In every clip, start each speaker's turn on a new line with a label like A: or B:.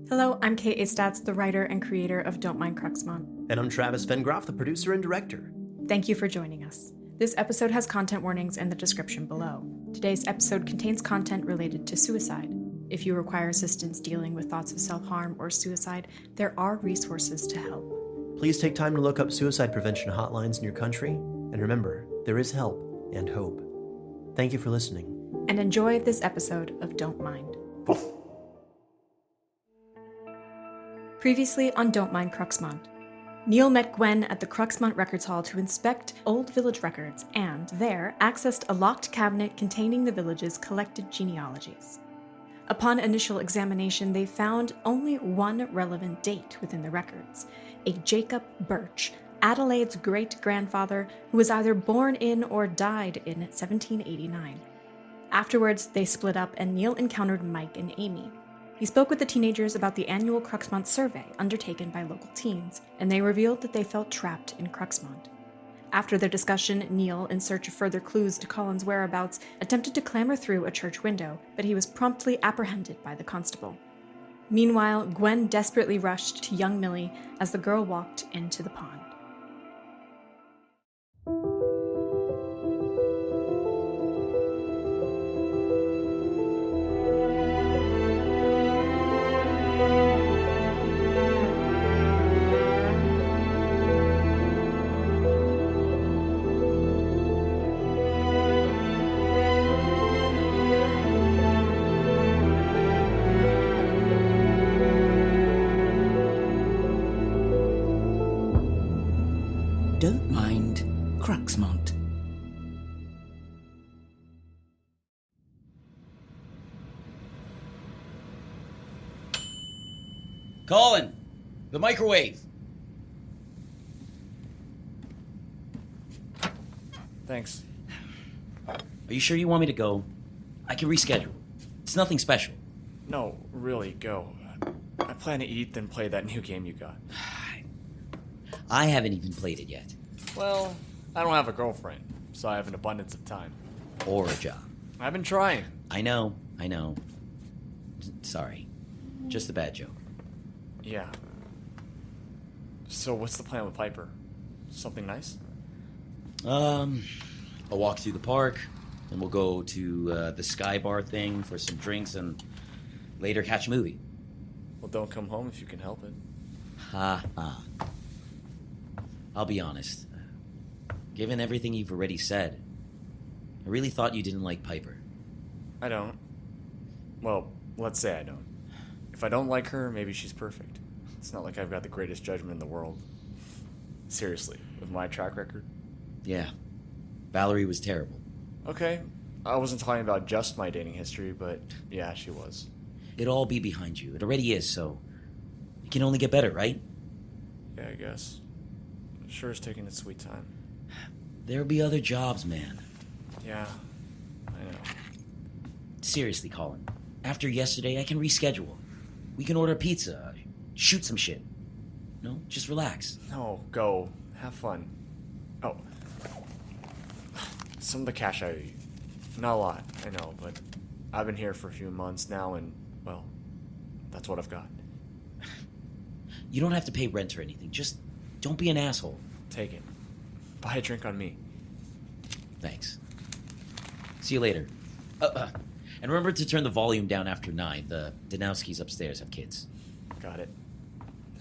A: Hello, I'm Kate Statz, the writer and creator of Don't Mind Cruxmont.
B: And I'm Travis Vengroff, the producer and director.
A: Thank you for joining us. This episode has content warnings in the description below. Today's episode contains content related to suicide. If you require assistance dealing with thoughts of self-harm or suicide, there are resources to help.
B: Please take time to look up suicide prevention hotlines in your country, and remember, there is help and hope. Thank you for listening.
A: And enjoy this episode of Don't Mind. Previously on Don't Mind Cruxmont, Neal met Gwen at the Cruxmont Records Hall to inspect old village records and, there, accessed a locked cabinet containing the village's collected genealogies. Upon initial examination, they found only one relevant date within the records, a Jacob Birch, Adelaide's great-grandfather, who was either born in or died in 1789. Afterwards, they split up and Neal encountered Mike and Amy. He spoke with the teenagers about the annual Cruxmont survey undertaken by local teens, and they revealed that they felt trapped in Cruxmont. After their discussion, Neal, in search of further clues to Colin's whereabouts, attempted to clamber through a church window, but he was promptly apprehended by the constable. Meanwhile, Gwen desperately rushed to young Millie as the girl walked into the pond.
C: Don't mind Cruxmont.
D: Colin! The microwave!
E: Thanks.
D: Are you sure you want me to go? I can reschedule. It's nothing special.
E: No, really, go. I plan to eat, then play that new game you got.
D: I haven't even played it yet.
E: Well, I don't have a girlfriend, so I have an abundance of time.
D: Or a job.
E: I've been trying.
D: I know. Sorry. Just a bad joke.
E: Yeah. So what's the plan with Piper? Something nice?
D: I'll walk through the park, then we'll go to the Sky Bar thing for some drinks, and later catch a movie.
E: Well, don't come home if you can help it.
D: Ha ha. I'll be honest. Given everything you've already said, I really thought you didn't like Piper.
E: I don't. Well, let's say I don't. If I don't like her, maybe she's perfect. It's not like I've got the greatest judgment in the world. Seriously, with my track record.
D: Yeah. Valerie was terrible.
E: Okay, I wasn't talking about just my dating history, but yeah, she was.
D: It'll all be behind you. It already is, so it can only get better, right?
E: Yeah, I guess. Sure is taking its sweet time.
D: There'll be other jobs, man.
E: Yeah, I know.
D: Seriously, Colin. After yesterday, I can reschedule. We can order pizza, shoot some shit. No, just relax.
E: No, go. Have fun. Oh. Some of the cash I owe you. Not a lot, I know, but I've been here for a few months now and, well, that's what I've got.
D: You don't have to pay rent or anything. Just don't be an asshole.
E: Take it. Buy a drink on me.
D: Thanks. See you later. And remember to turn the volume down after 9. The Danowskis upstairs have kids.
E: Got it.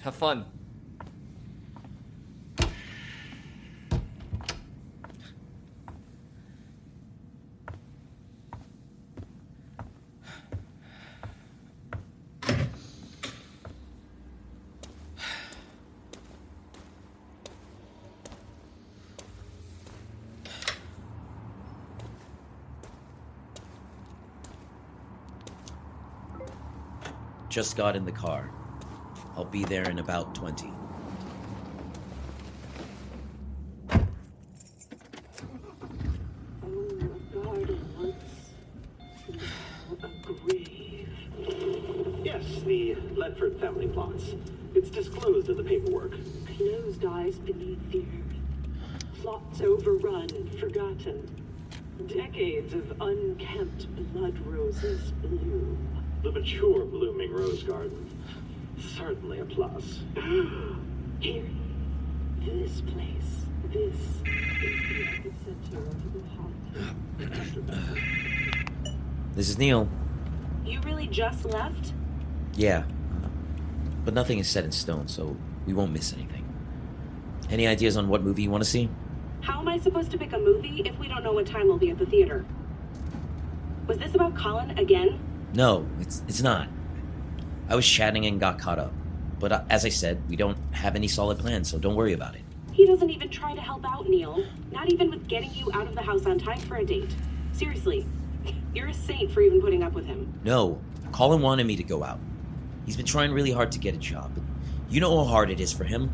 E: Have fun.
D: Just got in the car. I'll be there in about 20.
F: Yes, the Ledford family plots. It's disclosed in the paperwork.
G: Closed eyes beneath the earth. Plots overrun, forgotten. Decades of unkempt blood roses bloom.
F: The mature blooming rose garden. Certainly a plus.
G: Here. This place. This is the epicenter of the haunt.
D: This is Neal.
G: You really just left?
D: Yeah. But nothing is set in stone, so we won't miss anything. Any ideas on what movie you want to see?
G: How am I supposed to pick a movie if we don't know what time we'll be at the theater? Was this about Colin again?
D: No, it's not. I was chatting and got caught up. But as I said, we don't have any solid plans, so don't worry about it.
G: He doesn't even try to help out, Neal. Not even with getting you out of the house on time for a date. Seriously, you're a saint for even putting up with him.
D: No, Colin wanted me to go out. He's been trying really hard to get a job, but you know how hard it is for him.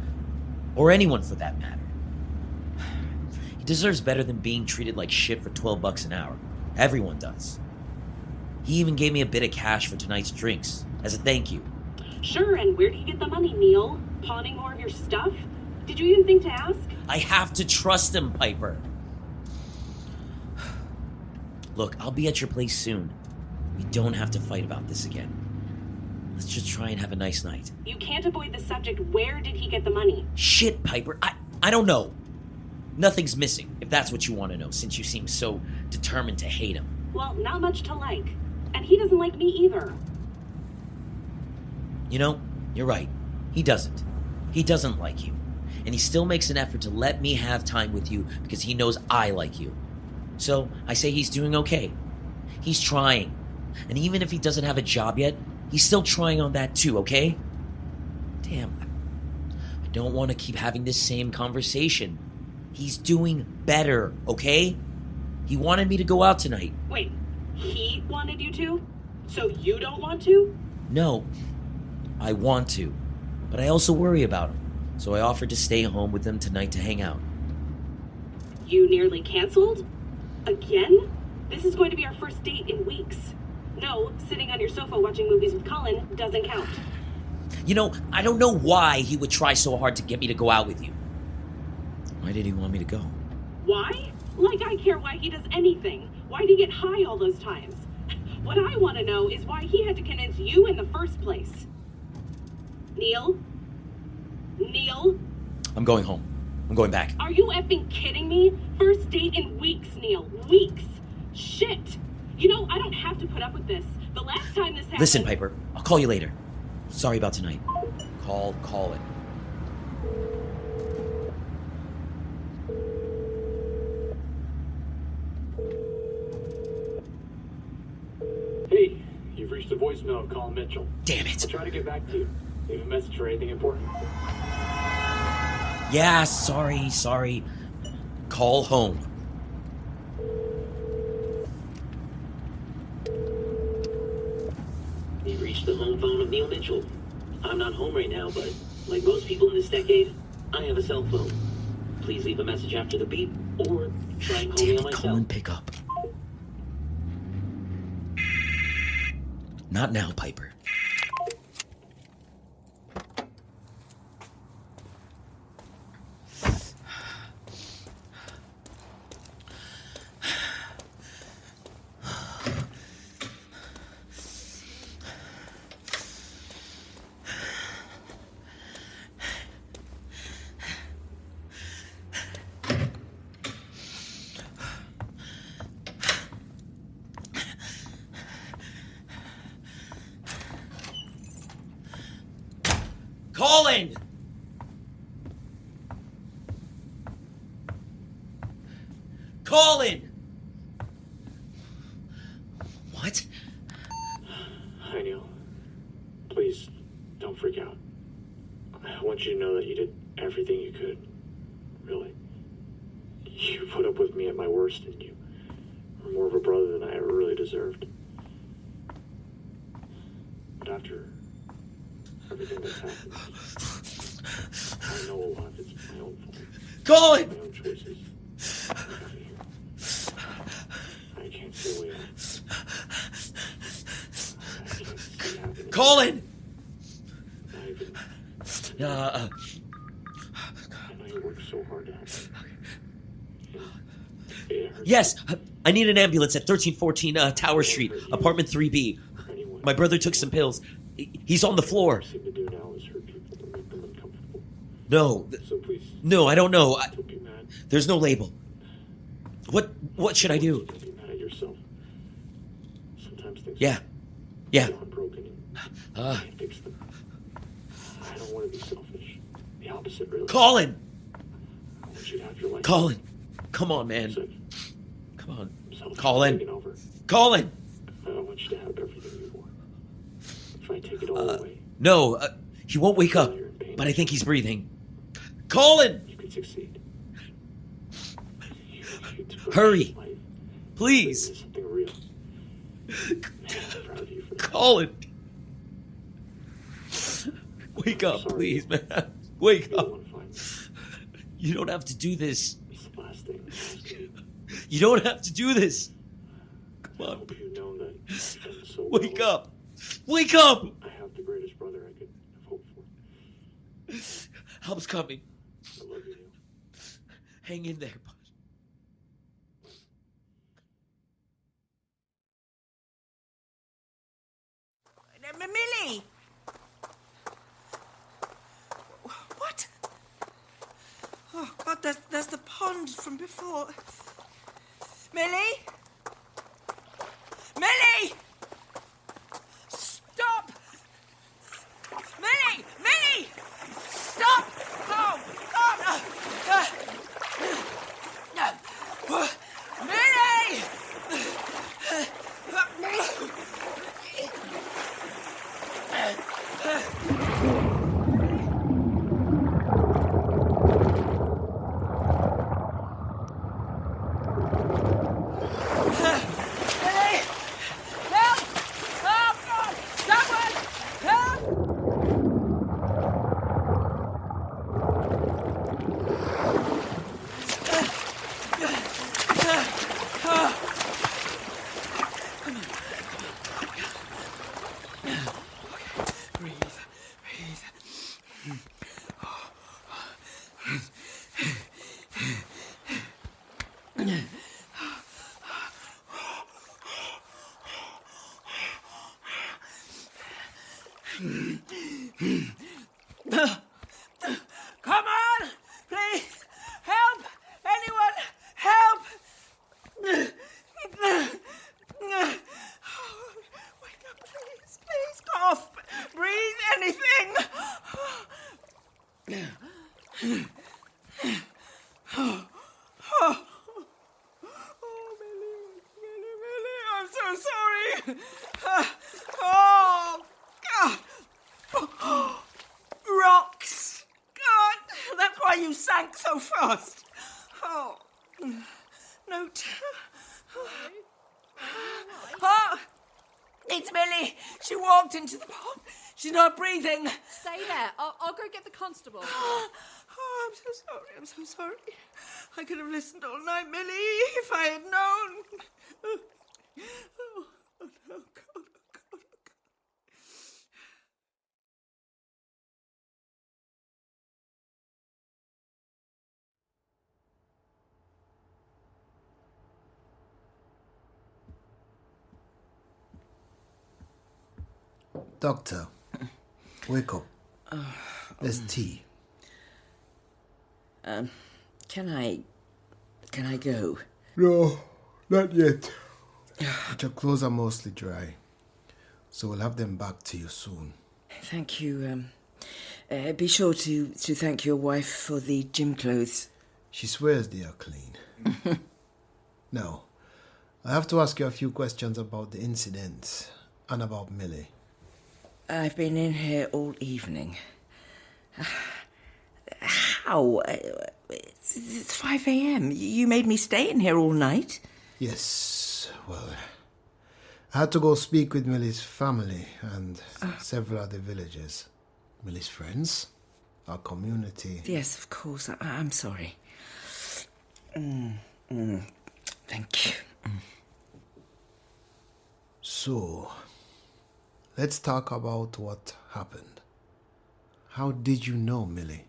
D: Or anyone for that matter. He deserves better than being treated like shit for $12 an hour. Everyone does. He even gave me a bit of cash for tonight's drinks, as a thank you.
G: Sure, and where do you get the money, Neal? Pawning more of your stuff? Did you even think to ask?
D: I have to trust him, Piper. Look, I'll be at your place soon. We don't have to fight about this again. Let's just try and have a nice night.
G: You can't avoid the subject. Where did he get the money?
D: Shit, Piper. I don't know. Nothing's missing, if that's what you want to know, since you seem so determined to hate him.
G: Well, not much to like. And he doesn't like me either.
D: You know, you're right. He doesn't. He doesn't like you. And he still makes an effort to let me have time with you because he knows I like you. So I say he's doing okay. He's trying. And even if he doesn't have a job yet, he's still trying on that too, okay? Damn. I don't want to keep having this same conversation. He's doing better, okay? He wanted me to go out tonight.
G: Wait, he wanted you to? So you don't want to?
D: No, I want to. But I also worry about him. So I offered to stay home with him tonight to hang out.
G: You nearly canceled? Again? This is going to be our first date in weeks. No, sitting on your sofa watching movies with Colin doesn't count.
D: You know, I don't know why he would try so hard to get me to go out with you. Why did he want me to go?
G: Why? Like I care why he does anything. Why did he get high all those times? What I want to know is why he had to convince you in the first place. Neal? Neal?
D: I'm going home. I'm going back.
G: Are you effing kidding me? First date in weeks, Neal. Weeks. Shit. You know, I don't have to put up with this. The last time this happened...
D: Listen, Piper. I'll call you later. Sorry about tonight. Call Colin.
F: Hey, you've reached the voicemail of Colin Mitchell.
D: Damn it.
F: I'll try to get back to you. Leave a message or anything important.
D: Yeah, sorry. Call home.
H: You've reached the home phone of Neal Mitchell. I'm not home right now, but like most people in this decade, I have a cell phone. Please leave a message after the beep, or try and call me on my cell.
D: Colin, pick up. Not now, Piper. Colin! Colin! What?
F: Hi, Neal. Please, don't freak out. I want you to know that you did everything you could. Really. You put up with me at my worst, and you were more of a brother than I ever really deserved. But after everything that's happened, I know a lot of it's my own fault.
D: Colin!
F: My own choices. I can't see a way out. I can't see happiness.
D: Colin!
F: Not even.
D: Uh,
F: I know you worked so hard to help me. It hurts
D: yes, I need an ambulance at 1314 Tower Street, apartment 3B.
F: for anyone.
D: My brother took some pills. He's on the floor.
F: What I seem to do now is hurt people and make them uncomfortable.
D: No.
F: So please,
D: No, I don't know.
F: don't be mad.
D: There's no label. What should I do?
F: Don't be mad at yourself. Sometimes things
D: Yeah.
F: are broken and you can't fix them. I don't want to be selfish. The opposite, really.
D: Colin!
F: I want you to have your life.
D: Colin! Come on, man.
F: Safe.
D: Come on.
F: Self
D: Colin!
F: taken over.
D: Colin!
F: I want you to have everything you want. If I take it all away,
D: No, he won't wake up, but I think he's breathing. Colin!
F: you can succeed. You took
D: Hurry.
F: life,
D: Please!
F: into something real. Man, I'm proud of you for that.
D: Colin! Wake up,
F: sorry.
D: please, man. Wake
F: You
D: up.
F: want to find me.
D: You don't have to do this.
F: It's the last thing I'm asking you.
D: You don't have to do this. Come
F: I
D: on.
F: hope you know that you've done so well.
D: Wake up. Wake up!
F: I have the greatest brother I could have hoped for.
D: Help's coming.
F: I love you, Neil.
D: Hang in there, bud.
C: Millie! What? Oh, God, there's the pond from before. Millie? Millie! Stop! Millie! Millie! Stop! Oh, God! No! Millie! Come on! Please! Help! Anyone! Help! Wake up, please! Please, cough! Breathe anything! Oh, Millie, I'm so sorry! Oh, God! Rocks! God, that's why you sank so fast. Oh, note. Oh, it's Millie. She walked into the pond. She's not breathing.
I: Stay there. I'll go get the constable.
C: Oh, I'm so sorry. I'm so sorry. I could have listened all night, Millie, if I had known. Oh, no, God, oh, God, oh, God.
J: Doctor, wake up. There's tea.
C: Can I go?
J: No, not yet. But your clothes are mostly dry, so we'll have them back to you soon.
C: Thank you. Be sure to thank your wife for the gym clothes.
J: She swears they are clean. Now, I have to ask you a few questions about the incident and about Millie.
C: I've been in here all evening. How? It's 5 a.m. You made me stay in here all night?
J: Yes, well, I had to go speak with Millie's family and several other villagers. Millie's friends, our community.
C: Yes, of course. I'm sorry. Thank you.
J: So, let's talk about what happened. How did you know Millie?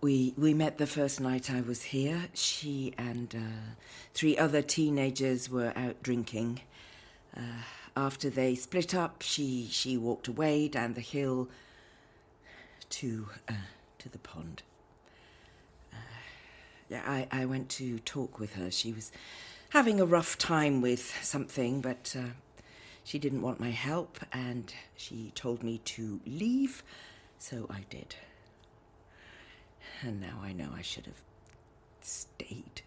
C: We met the first night I was here. She and 3 other teenagers were out drinking. After they split up, she walked away down the hill to the pond. I went to talk with her. She was having a rough time with something, but she didn't want my help, and she told me to leave, so I did. And now I know I should have stayed.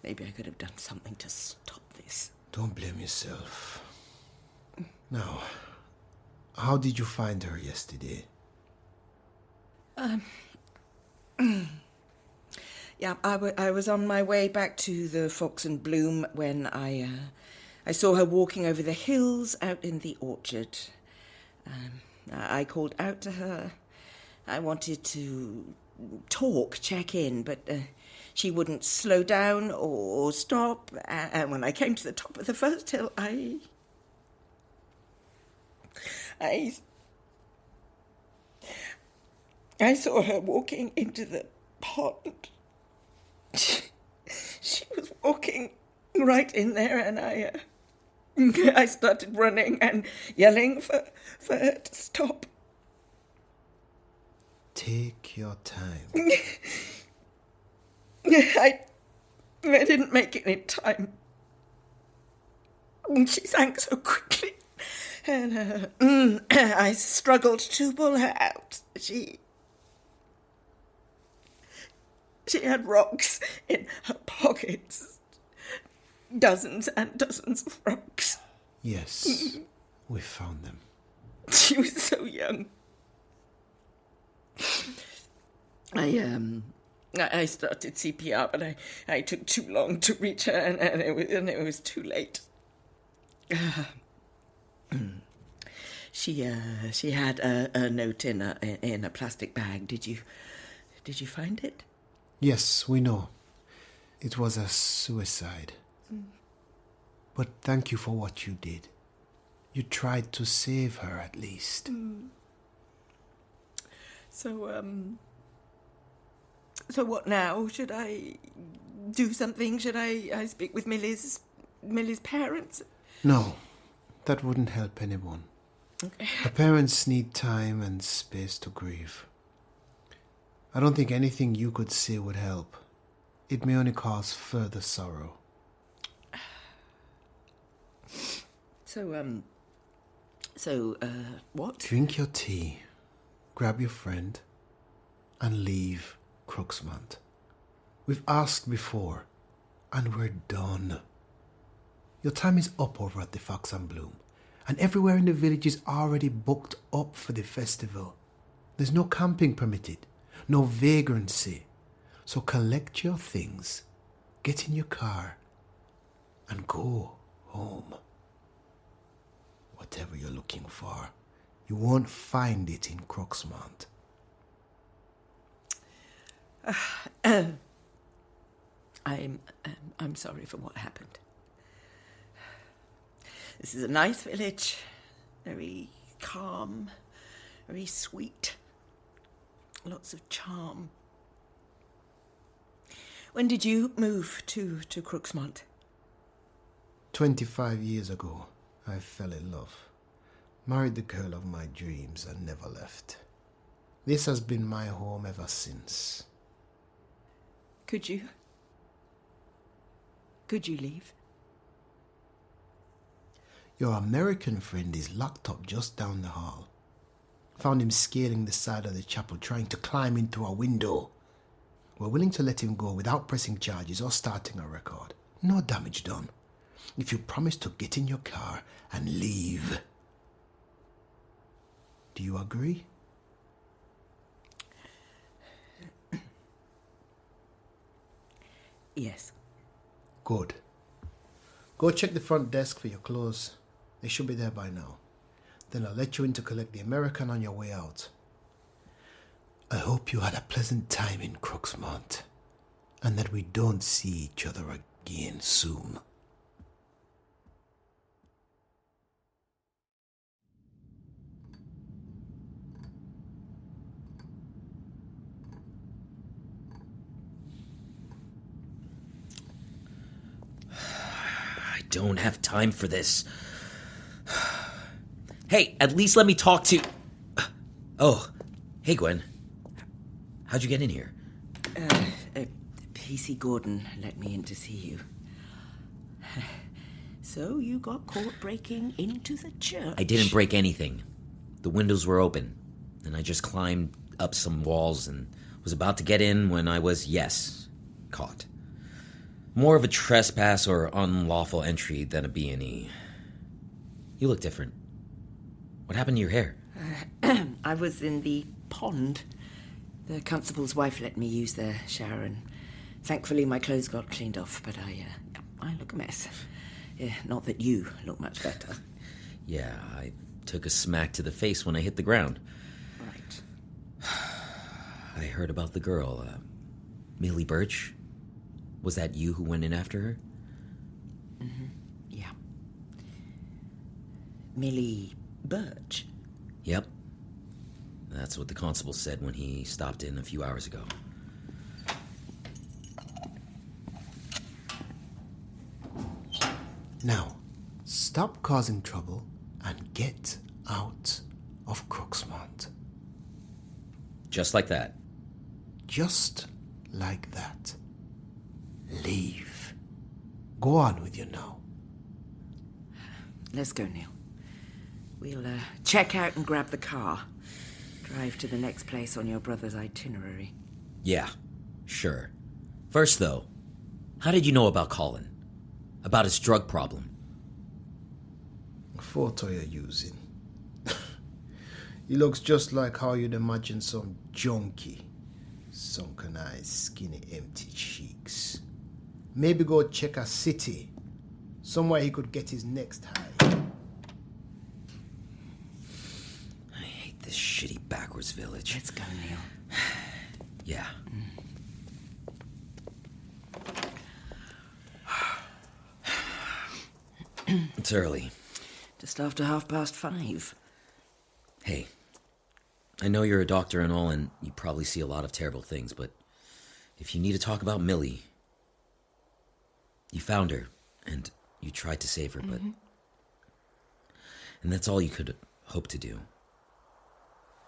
C: Maybe I could have done something to stop this.
J: Don't blame yourself. Now, how did you find her yesterday?
C: Yeah, I was on my way back to the Fox and Bloom when I saw her walking over the hills out in the orchard. I called out to her. I wanted to check in, but she wouldn't slow down or stop. And when I came to the top of the first hill, I saw her walking into the pond. She was walking right in there, and I started running and yelling for her to stop.
J: Take your time.
C: I didn't make it in time. She sank so quickly, and I struggled to pull her out. She had rocks in her pockets. Dozens and dozens of rocks.
J: Yes, we found them.
C: She was so young. I started CPR, but I took too long to reach her, and it was too late. She had a note in a plastic bag. Did you find it?
J: Yes, we know. It was a suicide. But thank you for what you did. You tried to save her, at least.
C: So what now? Should I do something? Should I speak with Millie's parents?
J: No, that wouldn't help anyone.
C: Okay.
J: Her parents need time and space to grieve. I don't think anything you could say would help. It may only cause further sorrow.
C: So, what?
J: Drink your tea, grab your friend, and leave Cruxmont. We've asked before, and we're done. Your time is up over at the Fox and Bloom, and everywhere in the village is already booked up for the festival. There's no camping permitted, no vagrancy. So collect your things, get in your car, and go home. Whatever you're looking for, you won't find it in Cruxmont.
C: I'm sorry for what happened. This is a nice village, very calm, very sweet, lots of charm. When did you move to Cruxmont?
J: 25 years ago, I fell in love, married the girl of my dreams, and never left. This has been my home ever since.
C: Could you leave?
J: Your American friend is locked up just down the hall. Found him scaling the side of the chapel, trying to climb into a window. We're willing to let him go without pressing charges or starting a record. No damage done. If you promise to get in your car and leave. Do you agree?
C: Yes.
J: Good. Go check the front desk for your clothes. They should be there by now. Then I'll let you in to collect the American on your way out. I hope you had a pleasant time in Cruxmont, and that we don't see each other again soon.
D: don't have time for this. Hey, at least let me talk to... Oh, hey, Gwen. How'd you get in here?
C: PC Gordon let me in to see you. So you got caught breaking into the church?
D: I didn't break anything. The windows were open, and I just climbed up some walls and was about to get in when I was, yes, caught. More of a trespass or unlawful entry than a B&E. You look different. What happened to your hair?
C: I was in the pond. The constable's wife let me use the shower, and thankfully my clothes got cleaned off, but I look a mess. Yeah, not that you look much better.
D: Yeah, I took a smack to the face when I hit the ground.
C: Right.
D: I heard about the girl, Millie Birch. Was that you who went in after her?
C: Mm-hmm. Yeah. Millie Birch?
D: Yep. That's what the constable said when he stopped in a few hours ago.
J: Now, stop causing trouble and get out of Cruxmont.
D: Just like that.
J: Just like that. Leave. Go on with you now.
C: Let's go, Neal. We'll check out and grab the car. Drive to the next place on your brother's itinerary.
D: Yeah, sure. First, though, how did you know about Colin? About his drug problem?
J: The photo you're using. He looks just like how you'd imagine some junkie. Sunken eyes, skinny, empty cheeks. Maybe go check a city. Somewhere he could get his next high.
D: I hate this shitty backwards village.
C: Let's go, Neal.
D: Yeah. It's early.
C: Just after 5:30.
D: Hey, I know you're a doctor and all, and you probably see a lot of terrible things, but if you need to talk about Millie, you found her, and you tried to save her, but... And that's all you could hope to do.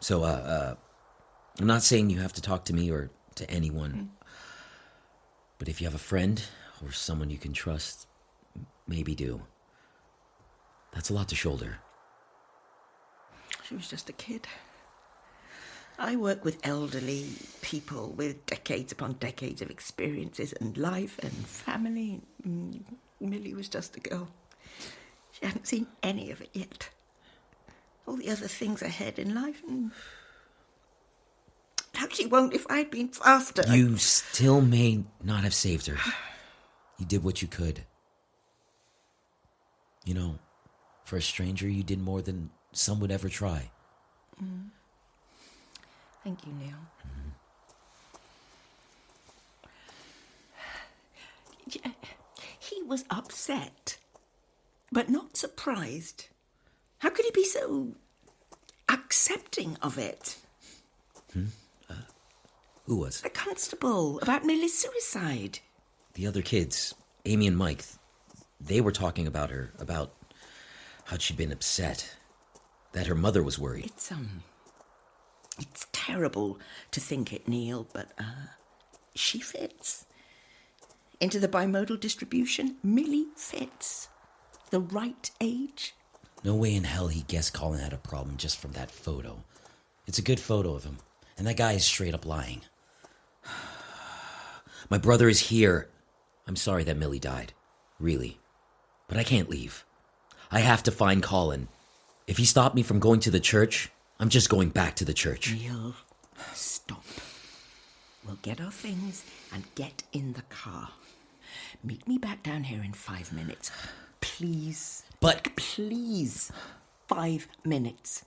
D: So, I'm not saying you have to talk to me or to anyone, but if you have a friend or someone you can trust, maybe do. That's a lot to shoulder.
C: She was just a kid. I work with elderly people with decades upon decades of experiences and life and family. Millie was just a girl. She hadn't seen any of it yet. All the other things ahead in life. And now she won't if I'd been faster.
D: You still may not have saved her. You did what you could. You know, for a stranger, you did more than some would ever try.
C: Thank you, Neal. He was upset, but not surprised. How could he be so accepting of it?
D: Who was?
C: The constable, about Millie's suicide.
D: The other kids, Amy and Mike, they were talking about her, about how she'd been upset, that her mother was worried.
C: It's terrible to think it, Neal, but she fits. Into the bimodal distribution, Millie fits. The right age.
D: No way in hell he guessed Colin had a problem just from that photo. It's a good photo of him, and that guy is straight up lying. My brother is here. I'm sorry that Millie died. Really. But I can't leave. I have to find Colin. If he stopped me from going to the church, I'm just going back to the church.
C: Neal, stop. We'll get our things and get in the car. Meet me back down here in 5 minutes. Please.
D: But...
C: Please. 5 minutes.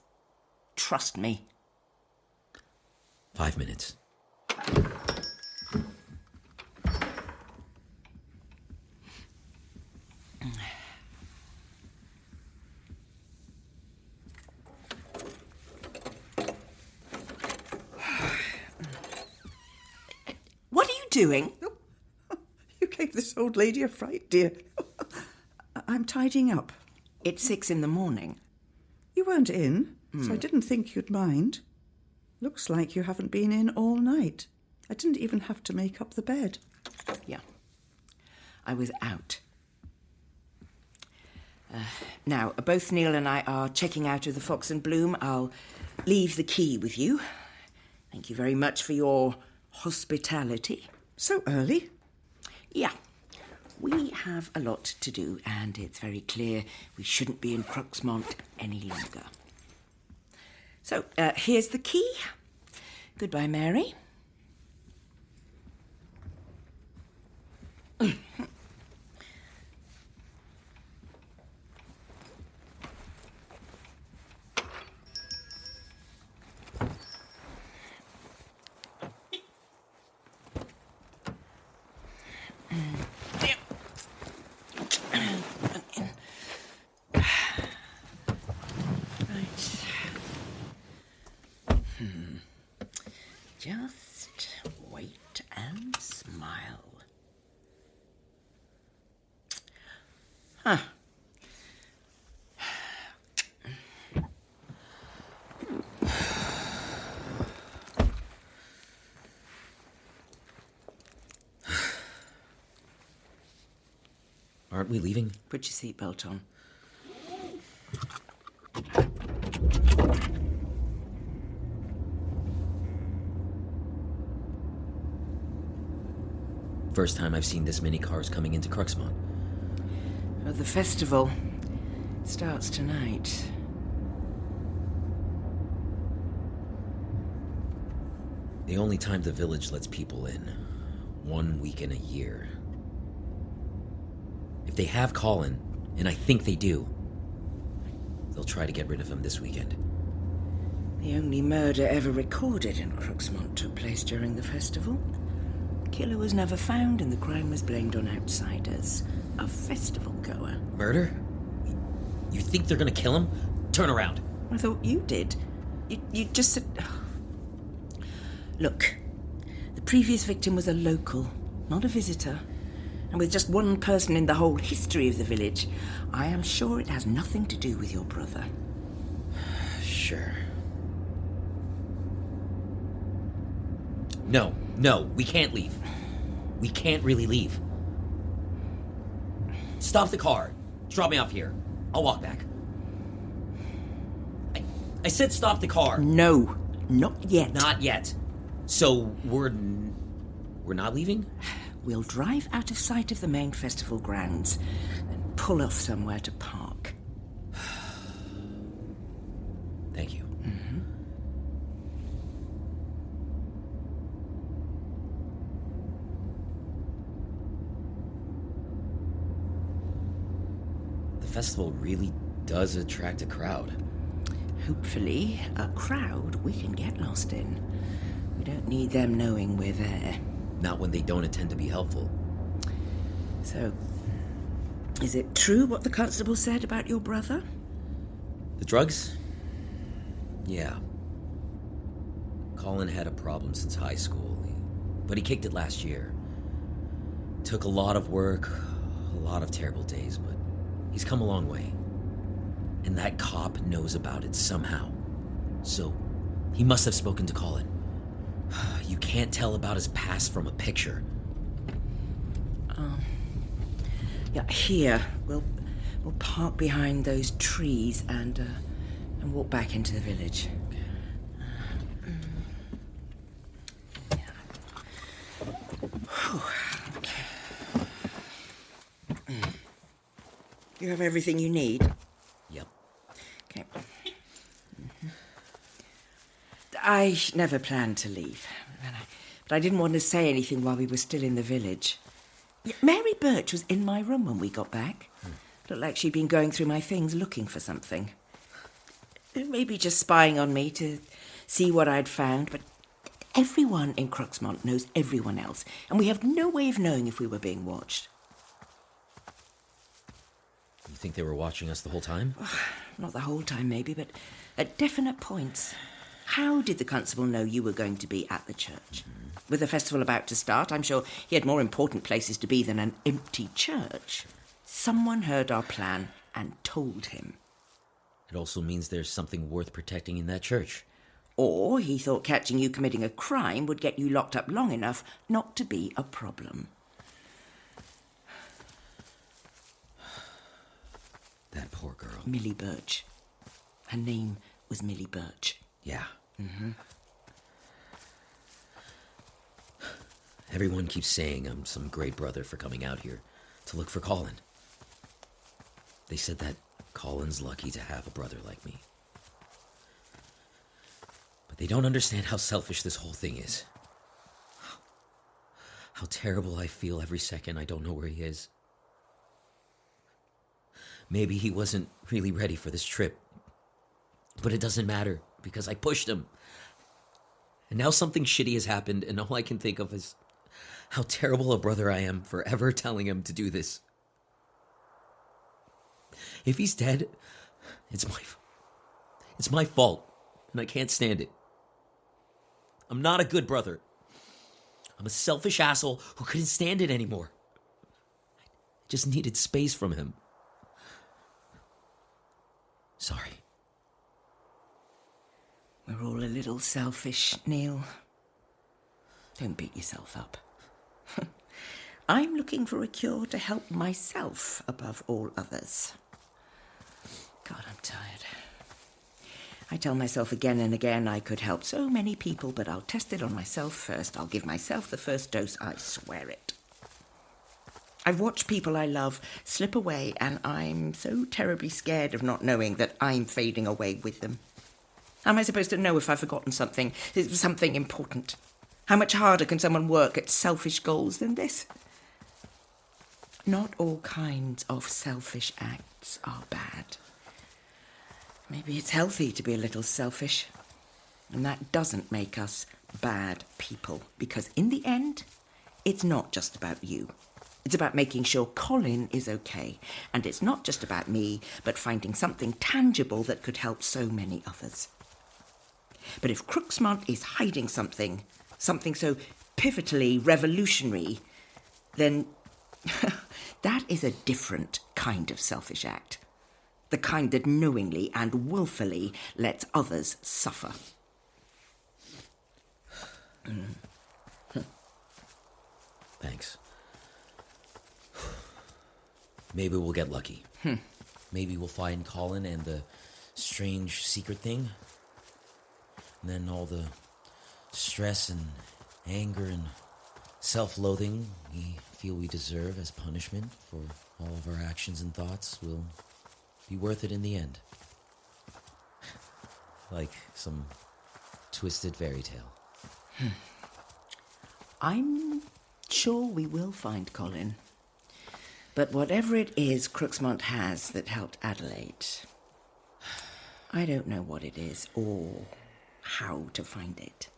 C: Trust me.
D: 5 minutes.
C: What are you doing? You gave this old lady a fright, dear.
K: I'm tidying up.
C: It's 6 a.m.
K: You weren't in, so I didn't think you'd mind. Looks like you haven't been in all night. I didn't even have to make up the bed.
C: Yeah. I was out. Now, both Neal and I are checking out of the Fox and Bloom. I'll leave the key with you. Thank you very much for your hospitality.
K: So early?
C: Yeah. We have a lot to do, and it's very clear we shouldn't be in Cruxmont any longer. So, here's the key. Goodbye, Mary. Just wait and smile. Huh.
D: Aren't we leaving?
C: Put your seatbelt on.
D: First time I've seen this many cars coming into Cruxmont.
C: Oh, the festival starts tonight.
D: The only time the village lets people in. 1 week in a year. If they have Colin, and I think they do, they'll try to get rid of him this weekend.
C: The only murder ever recorded in Cruxmont took place during the festival. Killer was never found and the crime was blamed on outsiders. A festival goer.
D: Murder? You think they're gonna kill him? Turn around.
C: I thought you did. You just said... Look, the previous victim was a local, not a visitor. And with just one person in the whole history of the village, I am sure it has nothing to do with your brother.
D: Sure. No, we can't leave. We can't really leave. Stop the car. Drop me off here. I'll walk back. I said stop the car.
C: No, not yet.
D: Not yet. So we're not leaving?
C: We'll drive out of sight of the main festival grounds and pull off somewhere to park.
D: Thank you.
C: Mm-hmm.
D: The festival really does attract a crowd.
C: Hopefully, a crowd we can get lost in. We don't need them knowing we're there.
D: Not when they don't intend to be helpful.
C: So, is it true what the constable said about your brother?
D: The drugs? Yeah. Colin had a problem since high school, but he kicked it last year. Took a lot of work, a lot of terrible days, but he's come a long way. And that cop knows about it somehow. So, he must have spoken to Colin. You can't tell about his past from a picture.
C: Yeah, here. We'll park behind those trees and walk back into the village. You have everything you need?
D: Yep.
C: Okay. I never planned to leave, but I didn't want to say anything while we were still in the village. Mary Birch was in my room when we got back. Looked like she'd been going through my things looking for something. Maybe just spying on me to see what I'd found, but everyone in Cruxmont knows everyone else, and we have no way of knowing if we were being watched.
D: You think they were watching us the whole time?
C: Not the whole time, maybe, but at definite points. How did the constable know you were going to be at the church? With the festival about to start, I'm sure he had more important places to be than an empty church. Someone heard our plan and told him.
D: It also means there's something worth protecting in that church.
C: Or he thought catching you committing a crime would get you locked up long enough not to be a problem.
D: That poor girl.
C: Millie Birch. Her name was Millie Birch.
D: Yeah. Everyone keeps saying I'm some great brother for coming out here to look for Colin. They said that Colin's lucky to have a brother like me. But they don't understand how selfish this whole thing is. How terrible I feel every second I don't know where he is. Maybe he wasn't really ready for this trip. But it doesn't matter, because I pushed him. And now something shitty has happened, and all I can think of is how terrible a brother I am for ever telling him to do this. If he's dead, it's my fault, and I can't stand it. I'm not a good brother. I'm a selfish asshole who couldn't stand it anymore. I just needed space from him. Sorry.
C: We're all a little selfish, Neal. Don't beat yourself up. I'm looking for a cure to help myself above all others. God, I'm tired. I tell myself again and again I could help so many people, but I'll test it on myself first. I'll give myself the first dose, I swear it. I've watched people I love slip away, and I'm so terribly scared of not knowing that I'm fading away with them. How am I supposed to know if I've forgotten something important? How much harder can someone work at selfish goals than this? Not all kinds of selfish acts are bad. Maybe it's healthy to be a little selfish. And that doesn't make us bad people. Because in the end, it's not just about you. It's about making sure Colin is okay. And it's not just about me, but finding something tangible that could help so many others. But if Cruxmont is hiding something so pivotally revolutionary, then that is a different kind of selfish act. The kind that knowingly and willfully lets others suffer.
D: Thanks. Maybe we'll get lucky. Maybe we'll find Colin and the strange secret thing. And then all the stress and anger and self-loathing we feel we deserve as punishment for all of our actions and thoughts will be worth it in the end. Like some twisted fairy tale.
C: I'm sure we will find Colin. But whatever it is Cruxmont has that helped Adelaide, I don't know what it is or how to find it.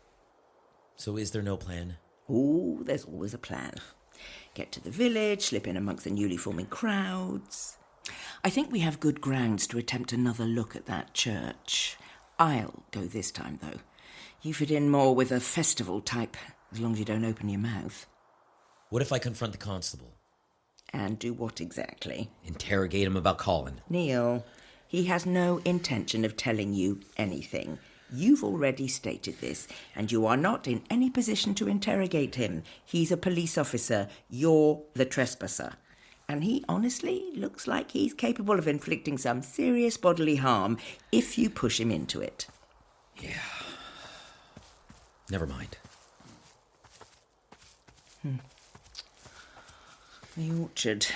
D: So is there no plan?
C: Oh, there's always a plan. Get to the village, slip in amongst the newly forming crowds. I think we have good grounds to attempt another look at that church. I'll go this time, though. You fit in more with a festival type, as long as you don't open your mouth.
D: What if I confront the constable?
C: And do what exactly?
D: Interrogate him about Colin.
C: Neal, he has no intention of telling you anything. You've already stated this, and you are not in any position to interrogate him. He's a police officer. You're the trespasser. And he honestly looks like he's capable of inflicting some serious bodily harm if you push him into it.
D: Yeah. Never mind.
C: The orchard.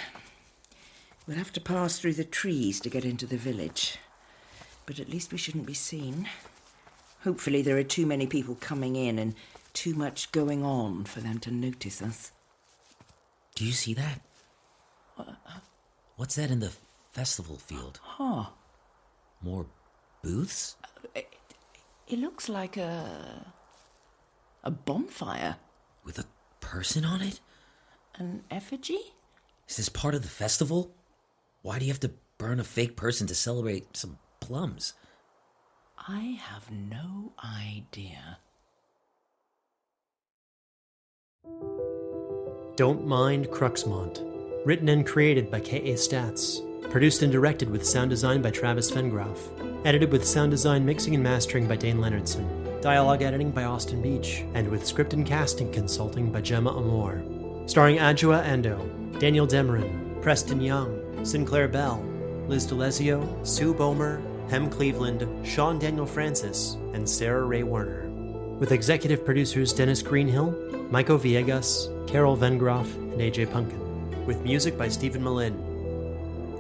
C: We'll have to pass through the trees to get into the village. But at least we shouldn't be seen. Hopefully there are too many people coming in and too much going on for them to notice us.
D: Do you see that? What's that in the festival field? More booths?
C: It looks like a bonfire.
D: With a person on it?
C: An effigy?
D: Is this part of the festival? Why do you have to burn a fake person to celebrate some plums?
C: I have no idea.
B: Don't mind Cruxmont. Written and created by K.A. Statz. Produced and directed with sound design by Travis Vengroff. Edited with sound design, mixing, and mastering by Dayn Leonardson. Dialogue editing by Austin Beach. And with script and casting consulting by Gemma Amor. Starring Adjoa Andoh, Daniel Demerin, Preston Yeung, Sinclair Belle, Liz DeLezio, Sue Bowmer, Hem Cleveland, Sean Daniel Francis, and Sarah Ray Werner. With executive producers Dennis Greenhill, Maico Villegas, Carol Vengroff, and AJ Punkin. With music by Stephen Malin.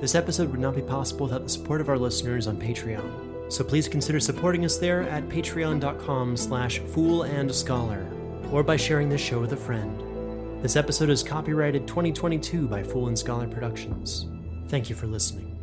B: This episode would not be possible without the support of our listeners on Patreon, so please consider supporting us there at patreon.com/foolandscholar, or by sharing this show with a friend. This episode is copyrighted 2022 by Fool and Scholar Productions. Thank you for listening.